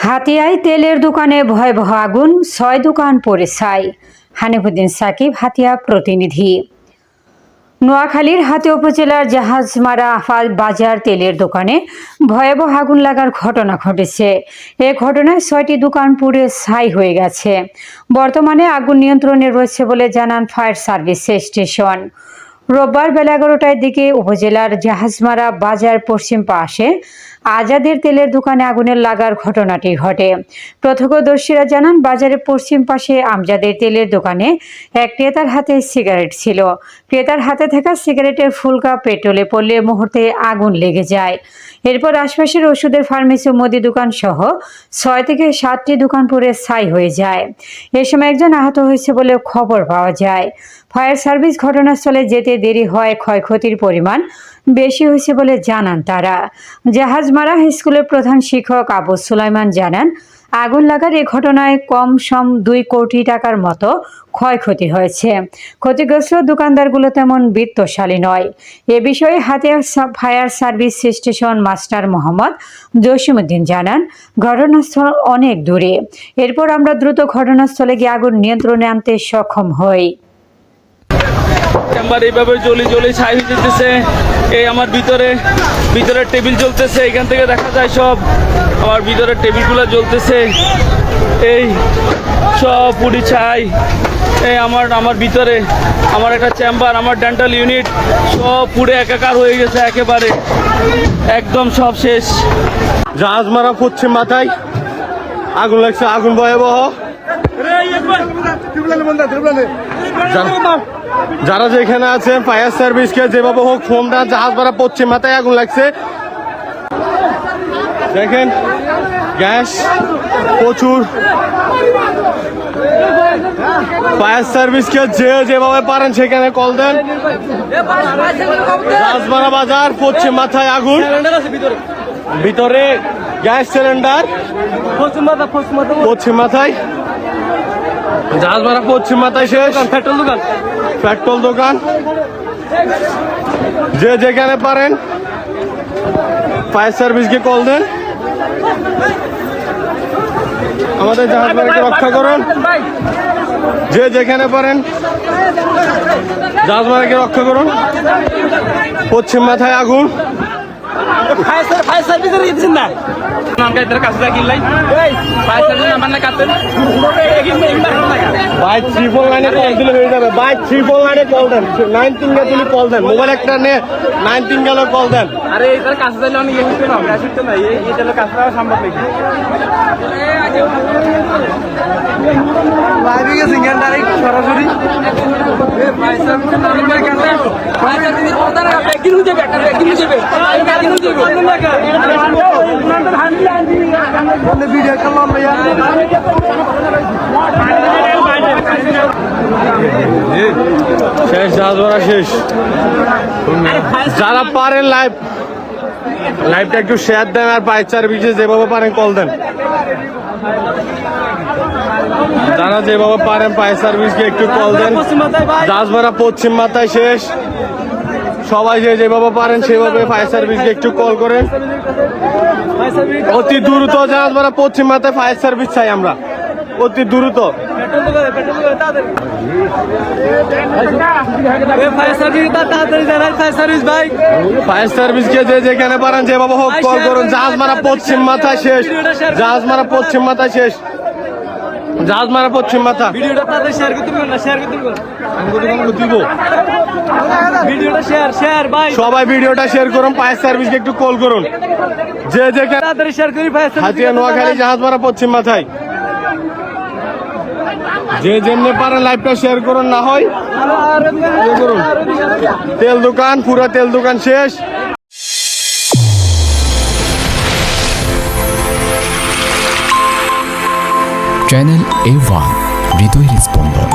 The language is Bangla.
হাতিয়ায় তেলের দোকানে ভয়াবহ আগুন, ৬ দোকান পড়ে ছাই। হানিফুদ্দিন সাকিব, হাতিয়া প্রতিনিধি। নোয়াখালীর হাতিয়া উপজেলার জাহাজমারা বাজার তেলের দোকানে ভয়াবহ আগুন লাগার ঘটনা ঘটেছে। এ ঘটনায় ৬টি দোকান পুড়ে ছাই হয়ে গেছে। বর্তমানে আগুন নিয়ন্ত্রণে রয়েছে বলে জানান ফায়ার সার্ভিস স্টেশন। রোববার বেলা ১১টার দিকে উপজেলার জাহাজমারা বাজার পশ্চিম পাশে আজাদের তেলের দোকানে আগুনের লাগার ঘটনাটি ঘটে। প্রত্যক্ষদর্শীরা জানান, বাজারের পশ্চিম পাশে আমজাদের তেলের দোকানে এক ক্রেতার হাতে সিগারেট ছিল। ক্রেতার হাতে থাকা সিগারেটের ফুলকা পেট্রোলে পড়লে মুহূর্তে আগুন লেগে যায়। এরপর আশপাশের ওষুধের ফার্মেসি ও মুদি দোকান সহ ৬ থেকে ৭টি দোকান পুড়ে ছাই হয়ে যায়। এ সময় একজন আহত হয়েছে বলে খবর পাওয়া যায়। ফায়ার সার্ভিস ঘটনাস্থলে যেতে দেরি হয়, ক্ষয়ক্ষতির পরিমাণ বেশি হয়েছে বলে জানান তারা। জাহাজমারা স্কুলের প্রধান শিক্ষক আবু সুলাইমান জানান, আগুন লাগার এ ঘটনায় কম সম ২ কোটি টাকার মতো ক্ষয়ক্ষতি হয়েছে। ক্ষতিগ্রস্ত দোকানদারগুলো তেমন বিত্তশালী নয়। এ বিষয়ে Hatiya fire service station master Mohammad Jasimuddin জানান, ঘটনাস্থল অনেক দূরে। এরপর আমরা দ্রুত ঘটনাস্থলে গিয়ে আগুন নিয়ন্ত্রণে আনতে সক্ষম হই। চেম্বার এইভাবে জ্বলি ছাই হয়ে যেতেছে। এই আমার ভিতরে টেবিল জ্বলতেছে, এখান থেকে দেখা যায় সব আমার ভিতরের টেবিলগুলো জ্বলতেছে। এই সব পুরি ছাই। এই আমার ভিতরে আমার একটা চেম্বার, আমার ডেন্টাল ইউনিট সব পুড়ে একাকার হয়ে গেছে, একেবারে একদম সব শেষ। জাহাজমারা পশ্চিম মাথায় আগুন লাগছে, আগুন ভয়াবহ। যারা যেখানে আছেন ফায়ার সার্ভিসকে যেভাবে হোক ফোন দেন। জাহাজমারা পশ্চিম মাথায় আগুন লাগছে, দেখেন গ্যাস প্রচুর। ফায়ার সার্ভিসকে যেভাবে পারেন সেখানে কল দেন। জাহাজমারা বাজার পশ্চিম মাথায় আগুন, ভিতরে গ্যাস সিলিন্ডার পশ্চিম মাথায়। জাহাজমারা পশ্চিম মাথায় শেষ। পেট্রোল দোকান যে যেখানে পারেন ফায়ার সার্ভিসকে কল দেন। আমাদের জাহাজমারাকে রক্ষা করুন, যে যেখানে পারেন জাহাজমারাকে রক্ষা করুন। পশ্চিম মাথায় আগুন। ভাই 349 কল দিলে হয়ে যাবে। ভাই 349 কল দেন, 93 গেলে কল দেন। মোবাইল একটা নে 93 গেলে কল দেন। আরে এটার কাছে যাইলে অনেক হইতো না, আসিত না, এইটার কাছে যাওয়া সম্ভব নাকি? লাইভে গেছে গান ডাইরেক্ট সরাসরি। ভিডিও করলাম ভাইয়া, শেষ জাহাজমারা শেষ। যারা পারেন লাইভটা একটু শেয়ার দেন, আর ফায়ার সার্ভিসে যেভাবে পারেন কল দেন। যারা যেভাবে পারেন ফায়ার সার্ভিসকে একটু কল দেন। জাহাজমারা পশ্চিম মাথায় শেষ। সবাই যেভাবে পারেন সেভাবে ফায়ার সার্ভিসকে একটু কল করেন। অতি দ্রুত জাহাজমারা পশ্চিম মাথায় ফায়ার সার্ভিস চাই আমরা, অতি দ্রুত। ফায়ার সার্ভিসকে যে যেখানে পারেন যেভাবে হোক কল করুন। জাহাজমারা পশ্চিম মাথায় শেষ। জাহাজমারা পশ্চিম মাথায় শেষ। জাহাজমারা পশ্চিম মাথা। ভিডিওটা তাদের শেয়ার করতে পারবেন না, শেয়ার করতে পারবেন। আমি দিব ভিডিওটা শেয়ার ভাই, সবাই ভিডিওটা শেয়ার করুন। ফায়ার সার্ভিসকে একটু কল করুন, যে যেখানে তাদের শেয়ার করি। হাতিয়া নোয়াখালী জাহাজমারা পশ্চিম মাথায় যে যেমনি পারেন লাইভটা শেয়ার করুন, না হয় করুন। তেল দোকান, পুরা তেল দোকান শেষ। চ্যানেল A1 হৃদয়ের স্পন্দন।